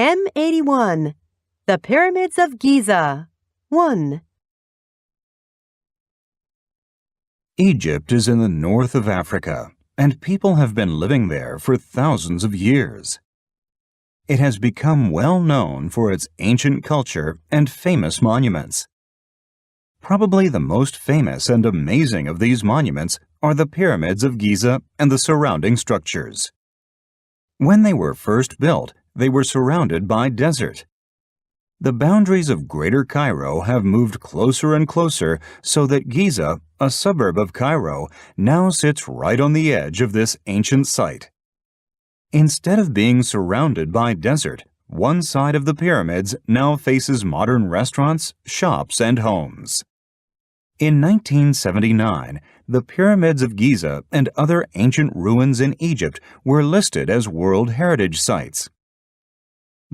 M81. The Pyramids of Giza. 1. Egypt is in the north of Africa, and people have been living there for thousands of years. It has become well known for its ancient culture and famous monuments. Probably the most famous and amazing of these monuments are the Pyramids of Giza and the surrounding structures. When they were first built, they were surrounded by desert. The boundaries of Greater Cairo have moved closer and closer so that Giza, a suburb of Cairo, now sits right on the edge of this ancient site. Instead of being surrounded by desert, one side of the pyramids now faces modern restaurants, shops, and homes. In 1979, the Pyramids of Giza and other ancient ruins in Egypt were listed as World Heritage Sites.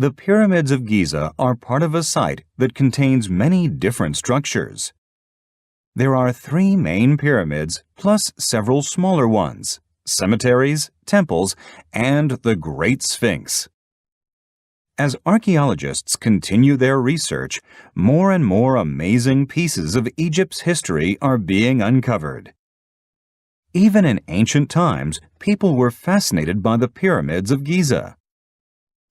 The Pyramids of Giza are part of a site that contains many different structures. There are 3 main pyramids plus several smaller ones, cemeteries, temples, and the Great Sphinx. As archaeologists continue their research, more and more amazing pieces of Egypt's history are being uncovered. Even in ancient times, people were fascinated by the Pyramids of Giza.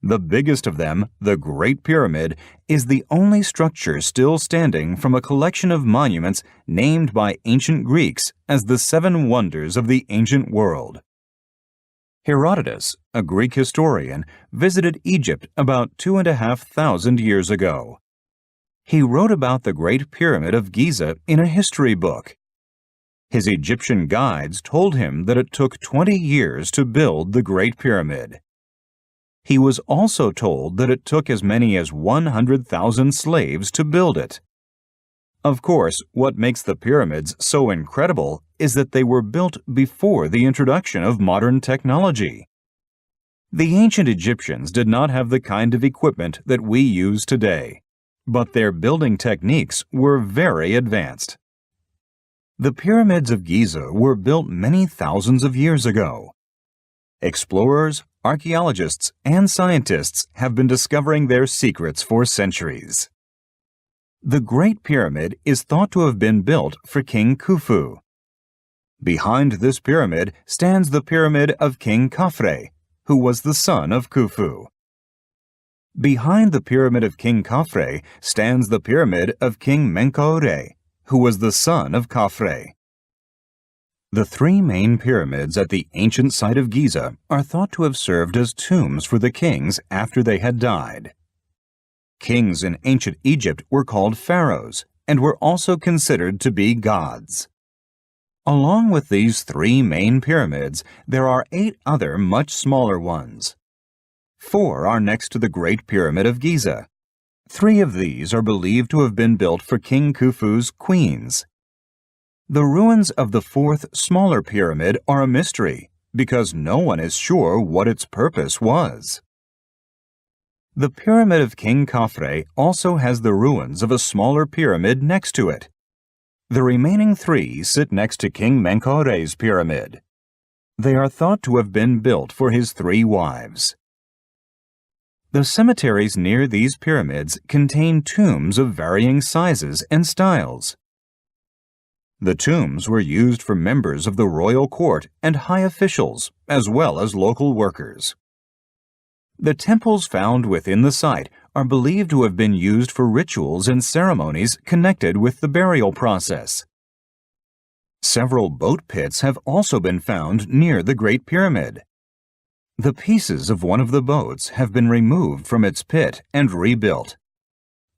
The biggest of them, the Great Pyramid, is the only structure still standing from a collection of monuments named by ancient Greeks as the 7 wonders of the ancient world. Herodotus, a Greek historian, visited Egypt about 2,500 years ago. He wrote about the Great Pyramid of Giza in a history book. His Egyptian guides told him that it took 20 years to build the Great Pyramid. He was also told that it took as many as 100,000 slaves to build it. Of course, what makes the pyramids so incredible is that they were built before the introduction of modern technology. The ancient Egyptians did not have the kind of equipment that we use today, but their building techniques were very advanced. The Pyramids of Giza were built many thousands of years ago. Explorers, archaeologists, and scientists have been discovering their secrets for centuries. The Great Pyramid is thought to have been built for King Khufu. Behind this pyramid stands the pyramid of King Khafre, who was the son of Khufu. Behind the pyramid of King Khafre stands the pyramid of King Menkaure, who was the son of Khafre. The 3 main pyramids at the ancient site of Giza are thought to have served as tombs for the kings after they had died. Kings in ancient Egypt were called pharaohs and were also considered to be gods. Along with these 3 main pyramids, there are 8 other much smaller ones. 4 are next to the Great Pyramid of Giza. 3 of these are believed to have been built for King Khufu's queens. The ruins of the 4th, smaller pyramid are a mystery because no one is sure what its purpose was. The Pyramid of King Khafre also has the ruins of a smaller pyramid next to it. The remaining 3 sit next to King Menkaure's pyramid. They are thought to have been built for his 3 wives. The cemeteries near these pyramids contain tombs of varying sizes and styles. The tombs were used for members of the royal court and high officials, as well as local workers. The temples found within the site are believed to have been used for rituals and ceremonies connected with the burial process. Several boat pits have also been found near the Great Pyramid. The pieces of one of the boats have been removed from its pit and rebuilt.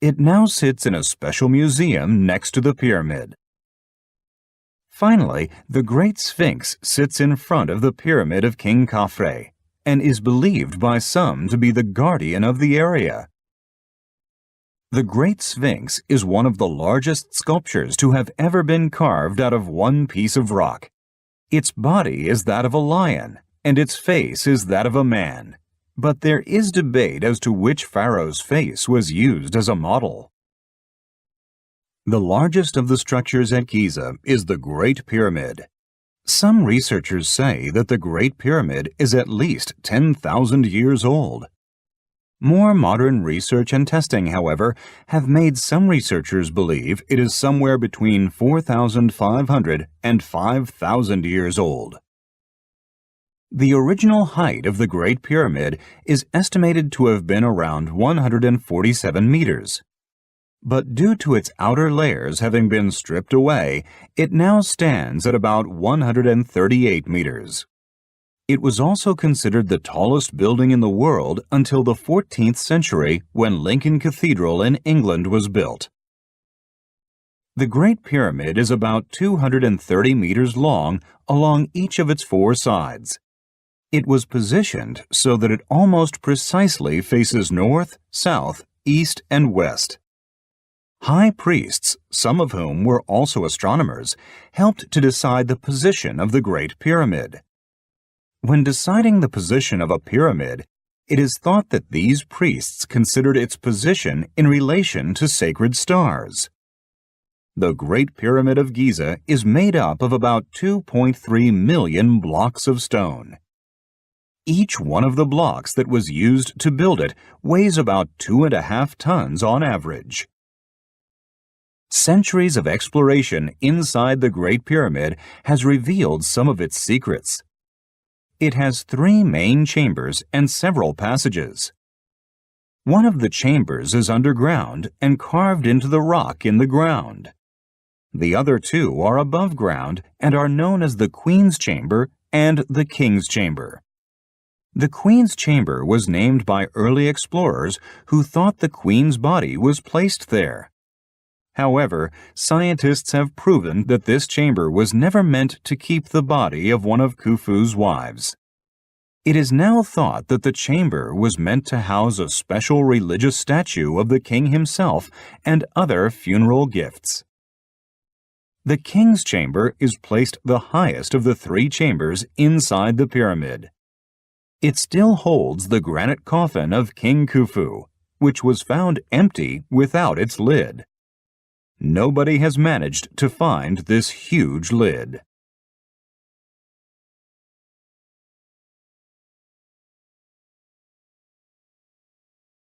It now sits in a special museum next to the pyramid. Finally, the Great Sphinx sits in front of the Pyramid of King Khafre and is believed by some to be the guardian of the area. The Great Sphinx is one of the largest sculptures to have ever been carved out of one piece of rock. Its body is that of a lion, and its face is that of a man, but there is debate as to which pharaoh's face was used as a model. The largest of the structures at Giza is the Great Pyramid. Some researchers say that the Great Pyramid is at least 10,000 years old. More modern research and testing, however, have made some researchers believe it is somewhere between 4,500 and 5,000 years old. The original height of the Great Pyramid is estimated to have been around 147 meters. But due to its outer layers having been stripped away, it now stands at about 138 meters. It was also considered the tallest building in the world until the 14th century when Lincoln Cathedral in England was built. The Great Pyramid is about 230 meters long along each of its four sides. It was positioned so that it almost precisely faces north, south, east, and west. High priests, some of whom were also astronomers, helped to decide the position of the Great Pyramid. When deciding the position of a pyramid, it is thought that these priests considered its position in relation to sacred stars. The Great Pyramid of Giza is made up of about 2.3 million blocks of stone. Each one of the blocks that was used to build it weighs about 2.5 tons on average. Centuries of exploration inside the Great Pyramid has revealed some of its secrets. It has 3 main chambers and several passages. One of the chambers is underground and carved into the rock in the ground. The other 2 are above ground and are known as the Queen's Chamber and the King's Chamber. The Queen's Chamber was named by early explorers who thought the Queen's body was placed there. However, scientists have proven that this chamber was never meant to keep the body of one of Khufu's wives. It is now thought that the chamber was meant to house a special religious statue of the king himself and other funeral gifts. The King's Chamber is placed the highest of the 3 chambers inside the pyramid. It still holds the granite coffin of King Khufu, which was found empty without its lid. Nobody has managed to find this huge lid.